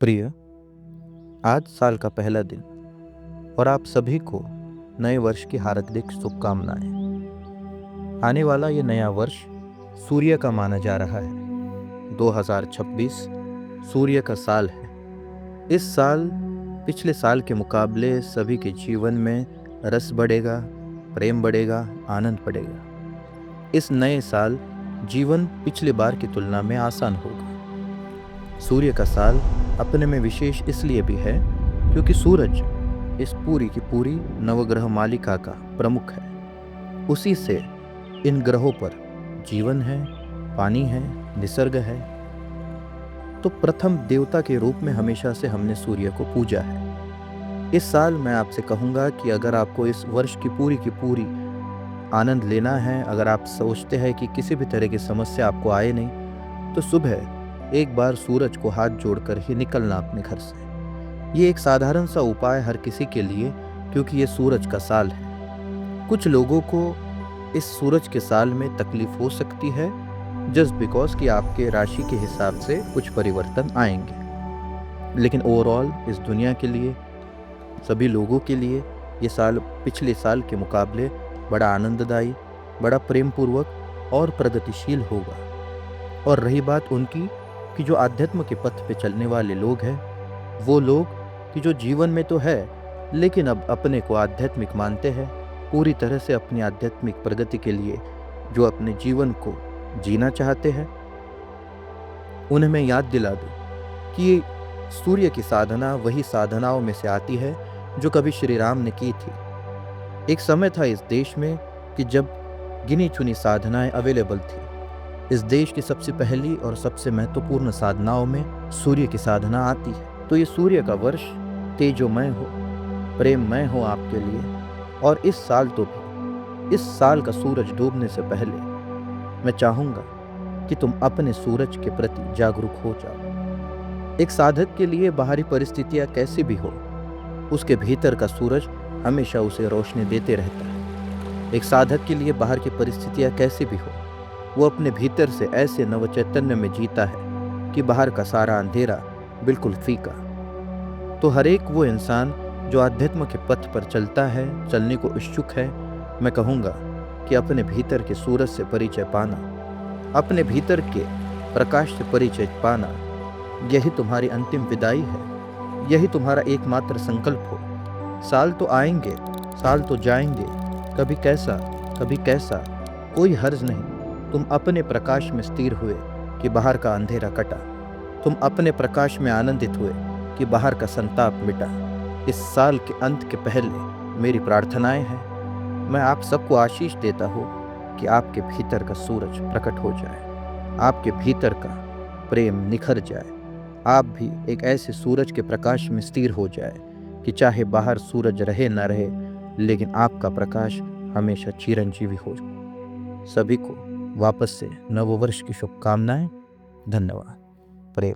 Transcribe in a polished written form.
प्रिय, आज साल का पहला दिन और आप सभी को नए वर्ष की हार्दिक शुभकामनाएं। आने वाला ये नया वर्ष सूर्य का माना जा रहा है। 2026 सूर्य का साल है। इस साल पिछले साल के मुकाबले सभी के जीवन में रस बढ़ेगा, प्रेम बढ़ेगा, आनंद बढ़ेगा। इस नए साल जीवन पिछले बार की तुलना में आसान होगा। सूर्य का साल अपने में विशेष इसलिए भी है क्योंकि सूरज इस पूरी की पूरी नवग्रह मालिका का प्रमुख है। उसी से इन ग्रहों पर जीवन है, पानी है, निसर्ग है। तो प्रथम देवता के रूप में हमेशा से हमने सूर्य को पूजा है। इस साल मैं आपसे कहूँगा कि अगर आपको इस वर्ष की पूरी आनंद लेना है, अगर आप सोचते हैं कि किसी भी तरह की समस्या आपको आए नहीं, तो सुबह एक बार सूरज को हाथ जोड़कर ही निकलना अपने घर से। ये एक साधारण सा उपाय हर किसी के लिए, क्योंकि ये सूरज का साल है। कुछ लोगों को इस सूरज के साल में तकलीफ हो सकती है, जस्ट बिकॉज कि आपके राशि के हिसाब से कुछ परिवर्तन आएंगे। लेकिन ओवरऑल इस दुनिया के लिए, सभी लोगों के लिए ये साल पिछले साल के मुकाबले बड़ा आनंददायी, बड़ा प्रेमपूर्वक और प्रगतिशील होगा। और रही बात उनकी कि जो आध्यात्म के पथ पे चलने वाले लोग हैं, वो लोग कि जो जीवन में तो है लेकिन अब अपने को आध्यात्मिक मानते हैं, पूरी तरह से अपनी आध्यात्मिक प्रगति के लिए जो अपने जीवन को जीना चाहते हैं, उन्हें मैं याद दिला दूं कि सूर्य की साधना वही साधनाओं में से आती है जो कभी श्री राम ने की थी। एक समय था इस देश में कि जब गिनी चुनी साधनाएं अवेलेबल थी। इस देश की सबसे पहली और सबसे महत्वपूर्ण साधनाओं में सूर्य की साधना आती है। तो ये सूर्य का वर्ष तेजोमय हो, प्रेममय हो आपके लिए। और इस साल तो भी, इस साल का सूरज डूबने से पहले मैं चाहूँगा कि तुम अपने सूरज के प्रति जागरूक हो जाओ। एक साधक के लिए बाहरी परिस्थितियाँ कैसी भी हो, उसके भीतर का सूरज हमेशा उसे रोशनी देते रहता है। एक साधक के लिए बाहर की परिस्थितियाँ कैसी भी हो, वो अपने भीतर से ऐसे नवचैतन्य में जीता है कि बाहर का सारा अंधेरा बिल्कुल फीका। तो हर एक वो इंसान जो आध्यात्म के पथ पर चलता है, चलने को इच्छुक है, मैं कहूँगा कि अपने भीतर के सूरज से परिचय पाना, अपने भीतर के प्रकाश से परिचय पाना, यही तुम्हारी अंतिम विदाई है। यही तुम्हारा एकमात्र संकल्प हो। साल तो आएंगे, साल तो जाएंगे, कभी कैसा कभी कैसा, कोई हर्ज नहीं। तुम अपने प्रकाश में स्थिर हुए कि बाहर का अंधेरा कटा। तुम अपने प्रकाश में आनंदित हुए कि बाहर का संताप मिटा। इस साल के अंत के पहले मेरी प्रार्थनाएं हैं। मैं आप सबको आशीष देता हूँ कि आपके भीतर का सूरज प्रकट हो जाए, आपके भीतर का प्रेम निखर जाए, आप भी एक ऐसे सूरज के प्रकाश में स्थिर हो जाए कि चाहे बाहर सूरज रहे न रहे, लेकिन आपका प्रकाश हमेशा चिरंजीवी हो। सभी को वापस से नववर्ष की शुभकामनाएं। धन्यवाद। प्रेम।